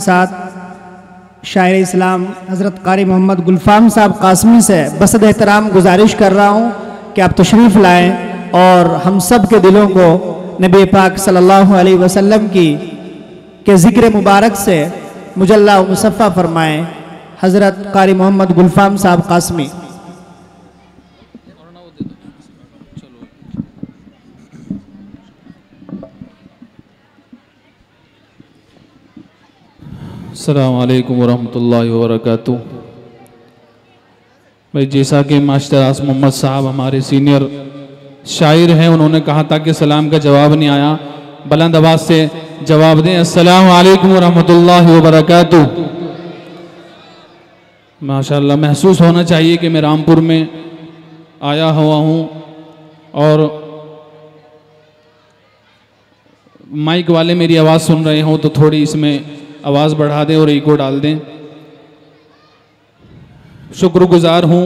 साथ शायर इस्लाम हज़रत कारी मोहम्मद गुलफाम साहब कासमी से बसद एहतराम गुजारिश कर रहा हूँ कि आप तशरीफ़ लाएँ और हम सब के दिलों को नबी पाक सल्लल्लाहु अलैहि वसल्लम के ज़िक्र मुबारक से मुजल्ला व मुसफ़्फ़ा फरमाएँ। हज़रत कारी मोहम्मद गुलफाम साहब कासमी। अस्सलामु अलैकुम वरहमतुल्लाहि वबरकातुहू। भाई जैसा कि मास्टर आस मोहम्मद साहब हमारे सीनियर शायर हैं, उन्होंने कहा था कि सलाम का जवाब नहीं आया, बुलंद आवाज़ से जवाब दें। अस्सलामु अलैकुम वरहमतुल्लाहि वबरकातुहू। माशाअल्लाह महसूस होना चाहिए कि मैं रामपुर में आया हुआ हूँ और माइक वाले मेरी आवाज़ सुन रहे हों तो थोड़ी इसमें आवाज़ बढ़ा दें और इको डाल दें। शुक्रगुजार हूँ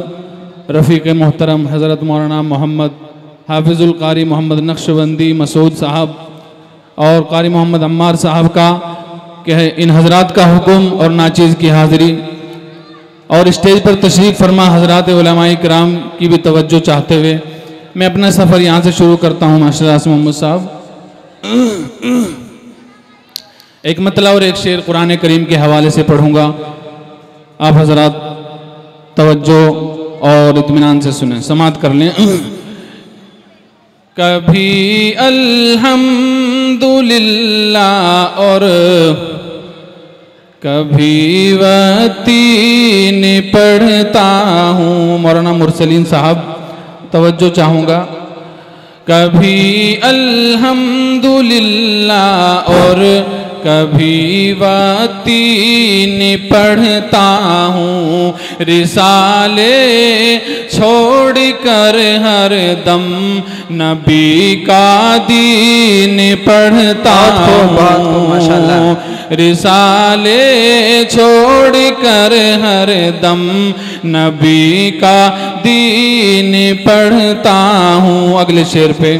रफ़ीक मोहतरम हज़रत मौलाना मोहम्मद हाफिज़ुल कारी मोहम्मद नक्शबंदी मसूद साहब और कारी मोहम्मद अम्मार साहब का कि इन हज़रात का हुक्म और नाचीज़ की हाज़िरी और स्टेज पर तशरीफ़ फरमा हज़रात उलमाए किराम की भी तवज्जो चाहते हुए मैं अपना सफ़र यहाँ से शुरू करता हूँ। मास्टर आसिम मोहम्मद साहब, एक मतला और एक शेर कुरान करीम के हवाले से पढ़ूंगा, आप हज़रात तवज्जो और इत्मीनान से सुने, समात कर लें। कभी अल्हम्दुलिल्लाह और कभी वतीन पढ़ता हूँ। मौलाना मुरसलीन साहब तवज्जो चाहूँगा। कभी अल्हम्दुलिल्लाह और कभी वतीन पढ़ता हूँ, रिसाले छोड़ कर हर दम नबी का दीन पढ़ता हूँ, रिसाले छोड़ कर हर दम नबी का दीन पढ़ता हूँ। अगले शेर पे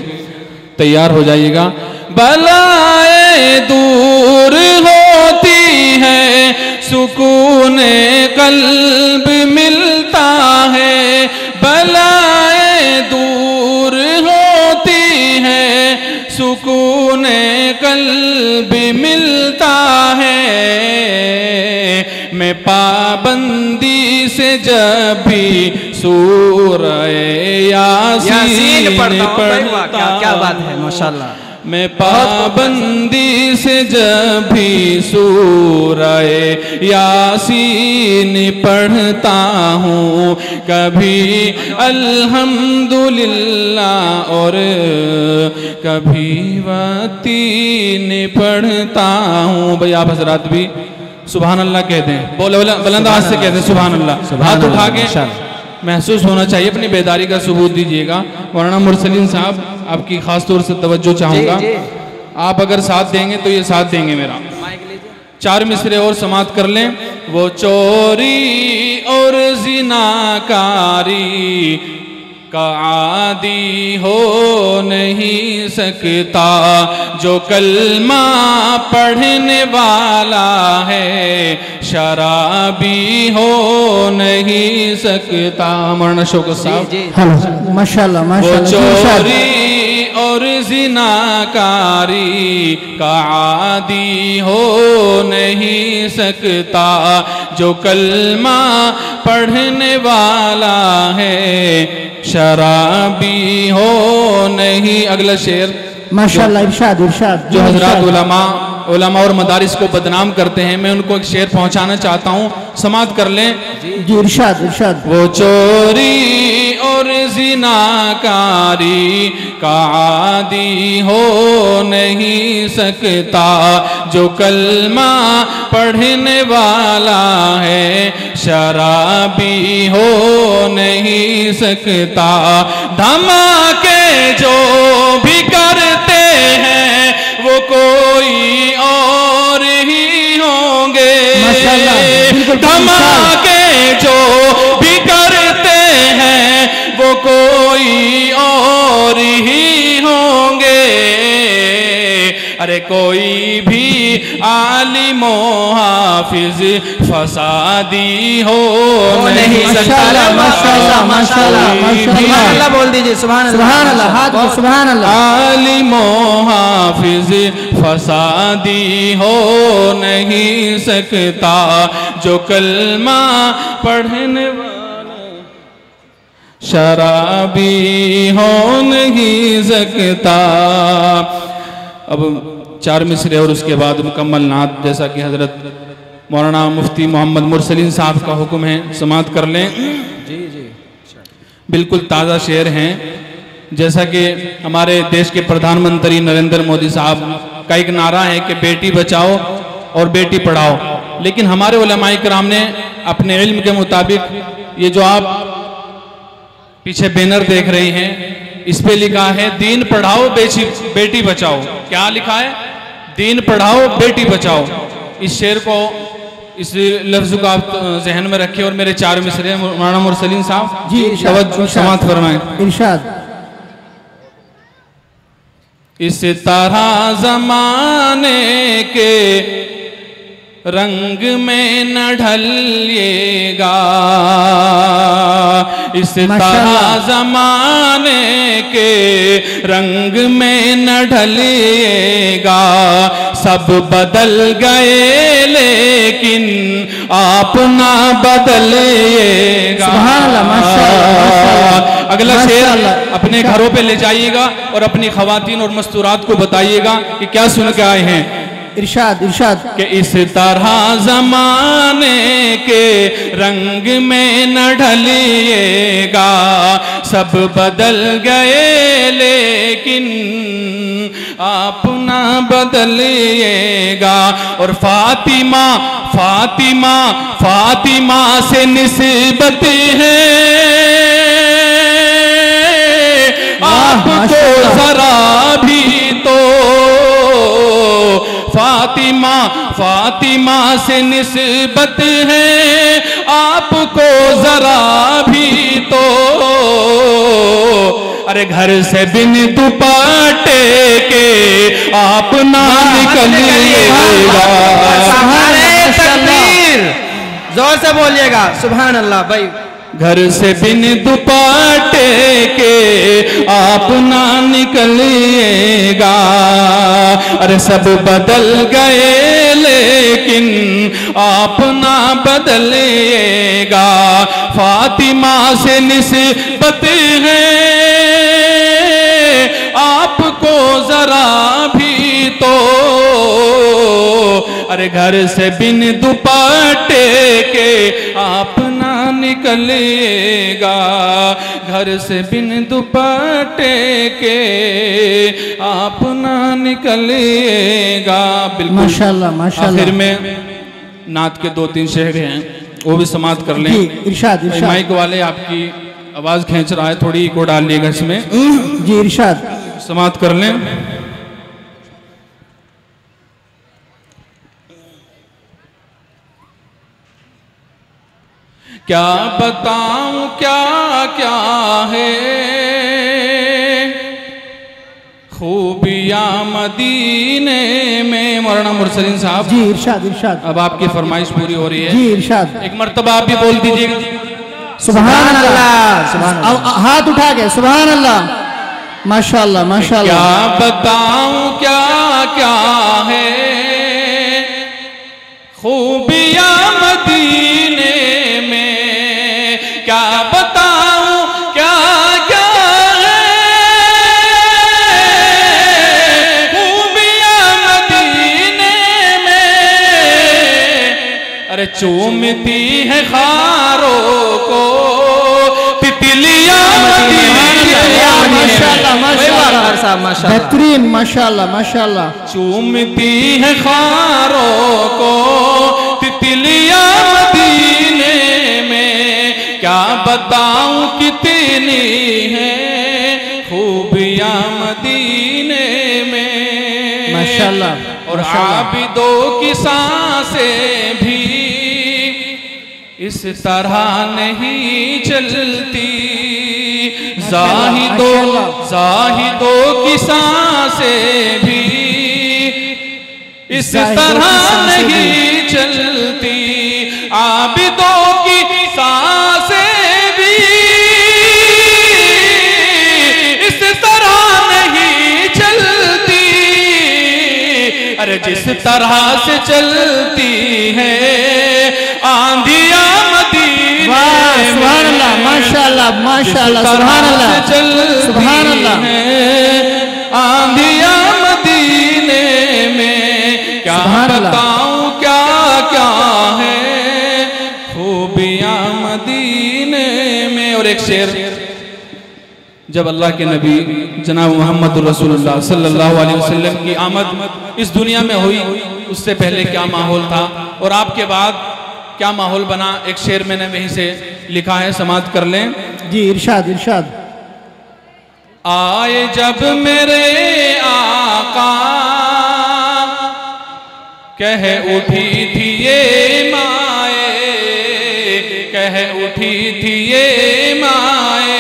तैयार हो जाइएगा। बलाएं दूर होती है, सुकून कल्ब मिलता है। बलाएं दूर होती है, सुकून कल्ब मिलता है। मैं पाबंदी से जब भी सूरह यासीन पढ़ता, क्या बात है, माशाल्लाह। मैं पाबंदी से जब भी सूरह यासीन पढ़ता हूँ, कभी अल्हम्दुलिल्लाह और कभी वतीन पढ़ता हूँ। भाई आप हजरात भी सुभान अल्लाह कहते हैं, बोले बुलंद आवाज़ से कहते हैं सुभान अल्लाह। हाथ उठा के महसूस होना चाहिए, अपनी बेदारी का सबूत दीजिएगा। मौलाना मुरसलीन साहब आपकी खास तौर से तवज्जो चाहूँगा, आप अगर साथ देंगे तो ये साथ देंगे मेरा। 4 मिसरे और समाप्त कर लें। वो चोरी और ज़िनाकारी का आदी हो नहीं सकता, जो कलमा पढ़ने वाला है शराबी हो नहीं सकता। मौलाना शौकत साहब माशाल्लाह माशाल्लाह। चोरी और ज़िनाकारी का आदी हो नहीं सकता, जो कलमा पढ़ने वाला है शराबी हो नहीं। अगला शेर माशाल्लाह, इरशाद इरशाद। जो हजरात उलमा और मदारिस को बदनाम करते हैं, मैं उनको एक शेर पहुंचाना चाहता हूं, समात कर लें। जी इरशाद इरशाद। वो चोरी और ज़िनाकारी का आदी हो नहीं सकता, जो कलमा पढ़ने वाला है शराबी हो नहीं सकता। धमाके जो भी करते हैं वो कोई और ही होंगे। धमाके जो भी करते हैं वो कोई और ही होंगे। अरे कोई भी आलिम हाफिज फसादी हो नहीं सकता। माशाल्लाह माशाल्लाह माशाल्लाह बोल दीजिए सुभान अल्लाह, हाथ को सुभान अल्लाह। आलिम हाफिज फसादी हो नहीं सकता, जो कलमा पढ़ने वाला शराबी हो नहीं सकता। अब 4 मिसरे और उसके बाद मुकम्मल नात, जैसा कि हजरत मौलाना मुफ्ती मोहम्मद मुरसलीन साहब का हुक्म है, समात कर लें। जी जी बिल्कुल ताज़ा शेर हैं। जैसा कि हमारे देश के प्रधानमंत्री नरेंद्र मोदी साहब का एक नारा है कि बेटी बचाओ और बेटी पढ़ाओ, लेकिन हमारे उलमाए किराम ने अपने इल्म के मुताबिक ये जो आप पीछे बैनर देख रहे हैं, इस पे लिखा है दीन पढ़ाओ बेटी बचाओ। क्या लिखा है? दीन पढ़ाओ बेटी बचाओ। इस शेर को, इस लफ्ज को आप जहन में रखें और मेरे 4 मिसरे मौलाना मुरसलीन साहब जी तवज्जो समात फरमाएं। इरशाद। इस तरह ज़माने के रंग में न ढलिएगा, इस तरह ज़माने के रंग में न ढलिएगा। सब बदल गए लेकिन आप ना बदलिएगा। सुभान अल्लाह माशाल्लाह। अगला शेर अपने घरों पे ले जाइएगा और अपनी खवातीन और मस्तूरात को बताइएगा कि क्या सुन के आए हैं। इरशाद इरशाद। कि इस तरह ज़माने के रंग में न ढलिएगा, सब बदल गए लेकिन आप ना बदलिएगा। और फातिमा फातिमा फातिमा से निस्बत है आपको जरा भी तो, फातिमा फातिमा से निस्बत है आपको जरा भी तो। अरे घर से बिन दुपट्टे के आप ना निकलिएगा। जोर से बोलिएगा सुभान अल्लाह भाई। घर से बिन दुपट्टे के आप ना निकलिएगा। अरे सब बदल गए लेकिन आप ना बदलिएगा। फातिमा से निस्बत है आपको जरा भी तो। अरे घर से बिन दुपट्टे के आप ना निकलेगा। घर से बिन दुपट्टे के आप ना निकलेगा। बिल्कुल माशाल्लाह माशाल्लाह। आखिर में नात के 2-3 शेर हैं, वो भी समाप्त कर लें। इरशाद इरशाद। माइक वाले आपकी आवाज खींच रहा है, थोड़ी को डाल लिएगा इसमें। जी इरशाद। समाप्त कर लें। क्या बताऊं क्या क्या है खूबियां मदीने में। मौलाना मुरसलीन साहब जी इरशाद इरशाद। अब आपकी फरमाइश पूरी हो रही है। जी इरशाद। एक मर्तबा आप भी बोल दीजिए सुभान अल्लाह। सुभान अल्लाह। हाथ उठा के सुभान अल्लाह। माशाल्लाह माशाल्लाह। क्या बताऊं क्या क्या है खूबियां मदीने में। क्या बताऊं क्या क्या है खूबियां मदीने में। अरे चूमती है खारों को तितलियां बेहतरीन माशाल्लाह माशाल्लाह। चूमती है खारों को तितलियां मदीने में। क्या बताऊं कितनी है खूबियां मदीने में माशाल्लाह। और आबिदों की सांसें भी इस तरह नहीं चलती। जाहिदों की सांसें भी इस तरह नहीं चलती आबिदों की सांसें भी, इस तरह नहीं चलती, अरे जिस तरह से चलती है आंधिया मदीने में, सुभान अल्लाह, माशाअल्लाह माशाअल्लाह, सुभान अल्लाह, सुभान अल्लाह, आंधिया मदीने में क्या बताऊं क्या क्या है खूबियां मदीने में। और एक शेर, जब अल्लाह के नबी जनाब मोहम्मद रसूलुल्लाह सल्लल्लाहु अलैहि वसल्लम की आमद इस दुनिया में हुई, उससे पहले क्या माहौल था और आपके बाद क्या माहौल बना, एक शेर मैंने वहीं से लिखा है, समाप्त कर लें। जी इरशाद इरशाद। आए जब मेरे आका कह उठी थी ये माए, कह उठी थी ये माए।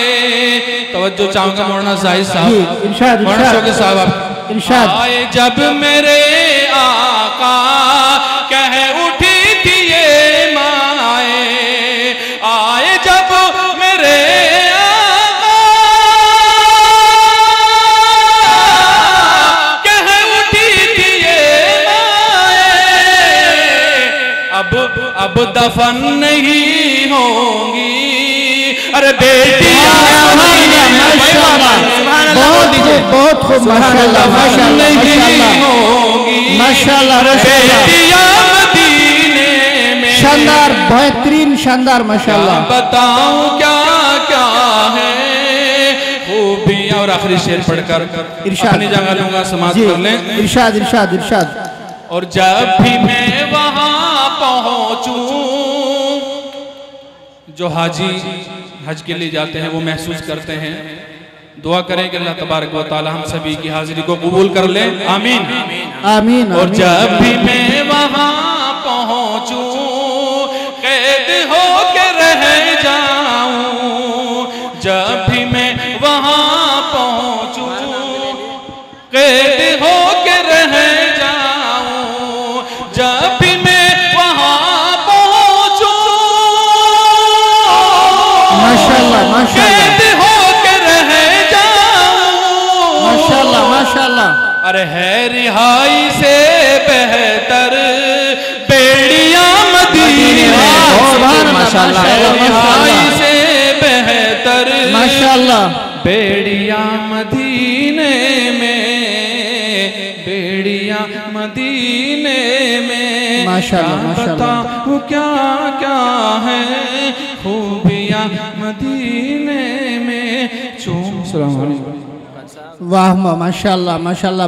तवज्जो चाहूंगा मौलाना जाहिद साहब, इरशाद मौलाना शौकत साहब आप इरशाद। आए जब मेरे आका कह उठी थी ये माए, आए जब मेरे आका कह उठी थी ये माए, अब दफन नहीं होंगी, अरे बेटियां बहुत खूब माशाअल्लाह माशाअल्लाह माशाअल्लाह माशाअल्लाह, मदीने में शानदार बेहतरीन शानदार माशाअल्लाह। बताऊं क्या क्या है खूबियां। और आखिरी शेर पढ़कर अपनी जगह लूंगा, समाप्त कर लें। इरशाद इरशाद इरशाद। और जब भी मैं वहां पहुंचूं, जो हाजी हज के लिए जाते हैं वो महसूस करते हैं, दुआ करें कि अल्लाह तबारक व तआला हम सभी की हाजिरी को कबूल कर ले, आमीन आमीन। और जब भी मैं वहां पहुंचूं कैद हो के रह जाऊं, जब भी मैं वहां पहुंचूं कैद हो के रह जाऊं, जब भी मैं वहां पहुंचूं माशाअल्लाह माशाअल्लाह माशाअल्लाह। अरे है रिहाई से बेहतर बेड़ियां मदीने, माशाअल्लाह रिहाई से बेहतर माशाअल्लाह बेड़ियां मदीने में, बेड़ियां मदीने में माशाअल्लाह माशाअल्लाह। वो क्या क्या है खूबियां मदीने में। वाह माशाअल्लाह माशाअल्लाह।